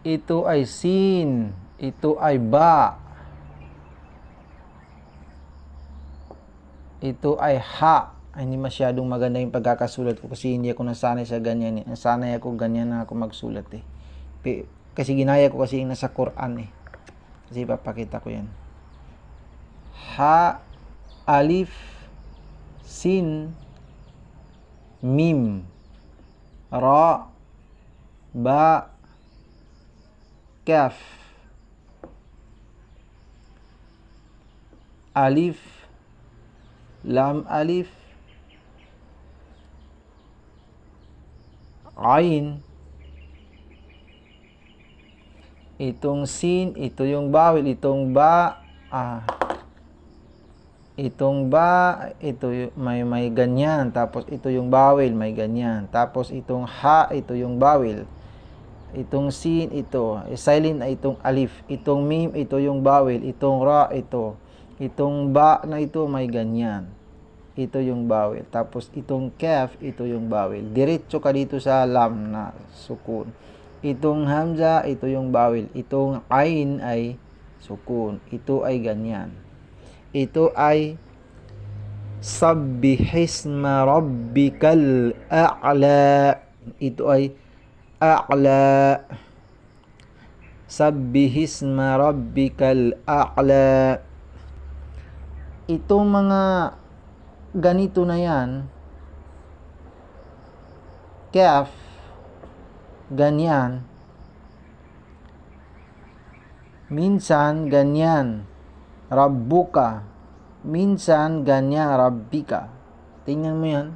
Ito ay sin. Ito ay ba. Ito ay ha. Ay, hindi masyadong maganda yung pagkakasulat ko kasi hindi ako nasanay sa ganyan. Nasanay ako ganyan na ako magsulat eh. Kasi ginaya ko kasi yung nasa Quran eh. Kasi ipapakita ko yan. Ha, alif, sin, mim, ra, ba, kaf, alif, lam alif, ain. Itong sin, ito yung bawel, itong ba, itong ba, ito may ganyan, tapos ito yung bawel, may ganyan. Tapos itong ha, ito yung bawel. Itong sin, ito, silent na itong alif. Itong mim, ito yung bawel. Itong ra, ito. Itong ba na ito, may ganyan. Ito yung bawel. Tapos itong kaf, ito yung bawel. Diretso ka dito sa lam na sukun. Itong hamza, ito yung bawel. Itong ain ay sukun. Ito ay ganyan. Ito ay sabbihisma rabbikal a'la. Ito ay a'la. Sabbihisma rabbikal a'la. Itong mga ganito na yan, kaf, ganyan, minsan ganyan, rabbuka, minsan ganyan, rabbika. Tingnan mo yan,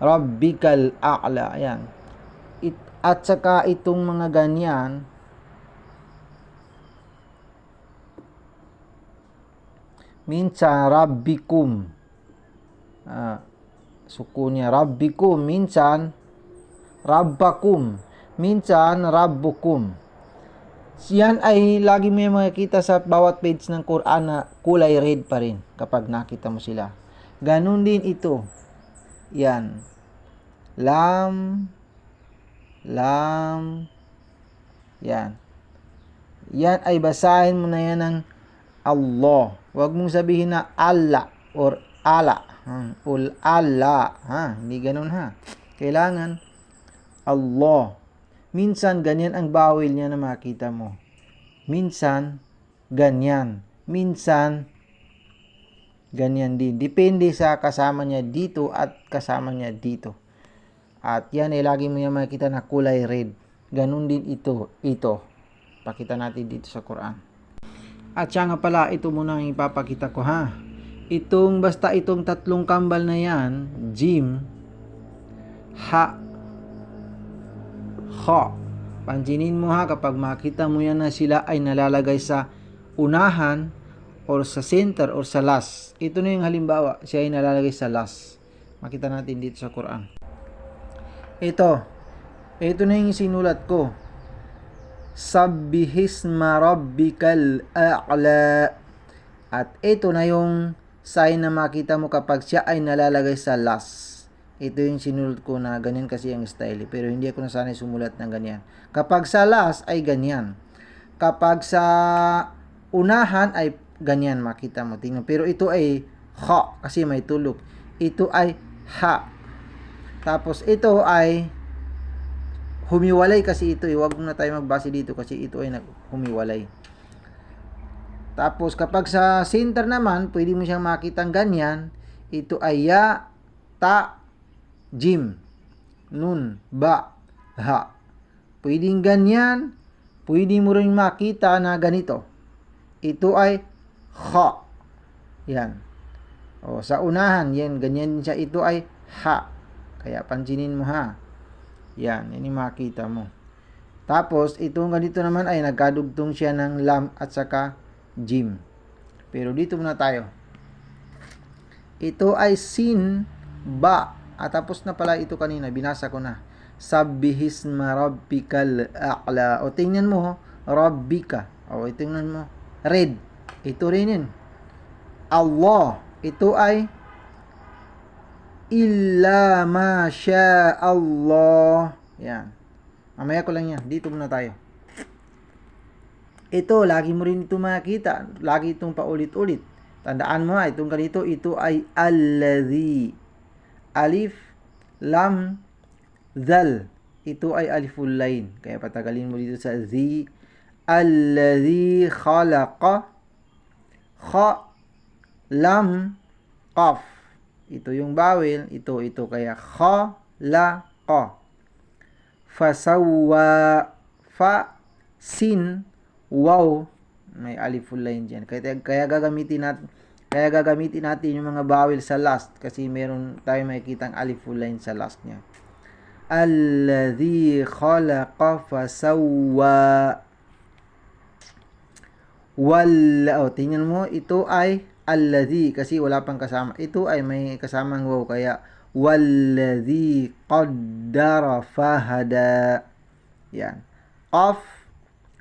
rabbikal a'la, yan. At saka itong mga ganyan, minsan rabbikum, sukunya rabbikum, minsan rabbakum, minsan rabbukum. Yan ay lagi mo makikita sa bawat page ng Quran na kulay red pa rin kapag nakita mo sila. Ganun din ito. Yan. Lam. Yan. Yan ay basahin mo na yan ng Allah. Huwag mong sabihin na Allah or ala. Ul Allah. Hindi ganun ha. Kailangan Allah. Minsan ganyan ang bawel niya na makita mo. Minsan ganyan. Minsan ganyan din. Depende sa kasama niya dito at kasama niya dito. At yan ay lagi mo niya makita na kulay red. Ganun din ito. Pakita natin dito sa Quran. At siya nga pala, ito muna ang ipapakita ko ha. Basta itong tatlong kambal na yan, jim, ha, kha. Pansinin mo ha, kapag makita mo yan na sila ay nalalagay sa unahan or sa center or sa last. Ito na yung halimbawa, siya ay nalalagay sa last. Makita natin dito sa Quran. Ito na yung sinulat ko. Sabbihisma rabbikal a'la. At ito na yung sign na makita mo kapag siya ay nalalagay sa last. Ito yung sinulat ko na ganyan kasi ang style. Pero hindi ako nasanay sumulat ng ganyan. Kapag sa last ay ganyan. Kapag sa unahan ay ganyan makita mo. Tingnan. Pero ito ay ha kasi may tulog. Ito ay ha. Tapos ito ay humiwalay kasi ito. Huwag na tayo magbase dito kasi ito ay humiwalay. Tapos kapag sa center naman, pwede mo siyang makitang ganyan. Ito ay ya, ta, jim, nun, ba, ha. Pwedeng ganyan. Pwede mo rin makita na ganito. Ito ay ha. Yan. O, sa unahan, yan, ganyan siya. Ito ay ha. Kaya pansinin mo ha. Yan, yan yung makita mo. Tapos, itong ganito naman ay nagkadugtong siya ng lam at saka jim. Pero dito muna tayo. Ito ay sin, ba. At tapos na pala ito kanina, binasa ko na. Sabbihisma rabbikal a'la. O tingnan mo, rabbika. O tingnan mo, red. Ito rin yun. Allah. Ito ay illa ma sha Allah. Yan. Mamaya ko lang yan. Dito muna tayo. Ito, lagi mo rin ito makita. Lagi itong paulit-ulit. Tandaan mo itong ganito, ito ay alladhi. Alif, lam, zal. Ito ay aliful lain. Kaya patagalin mo dito sa zi. Alladhi khalaqa. Kha, lam, qaf. Ito yung bawel. Ito. Kaya khalaqa. Fasawwa. Fa, sin, wow, may aliful line diyan. Kaya gagamitin natin yung mga vowel sa last kasi meron tayo makikitang aliful line sa last niya. Alladhi khalaqa fasawwa. Tingnan mo, ito ay alladhi kasi wala pang kasama. Ito ay may kasamang wow, kaya walladhi qaddara fahada. Yan. Qaf,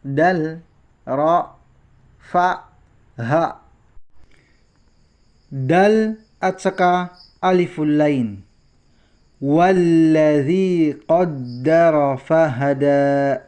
dal, ra, fa, ha. Dal at saka aliful lain. Walladhi qaddara fahada.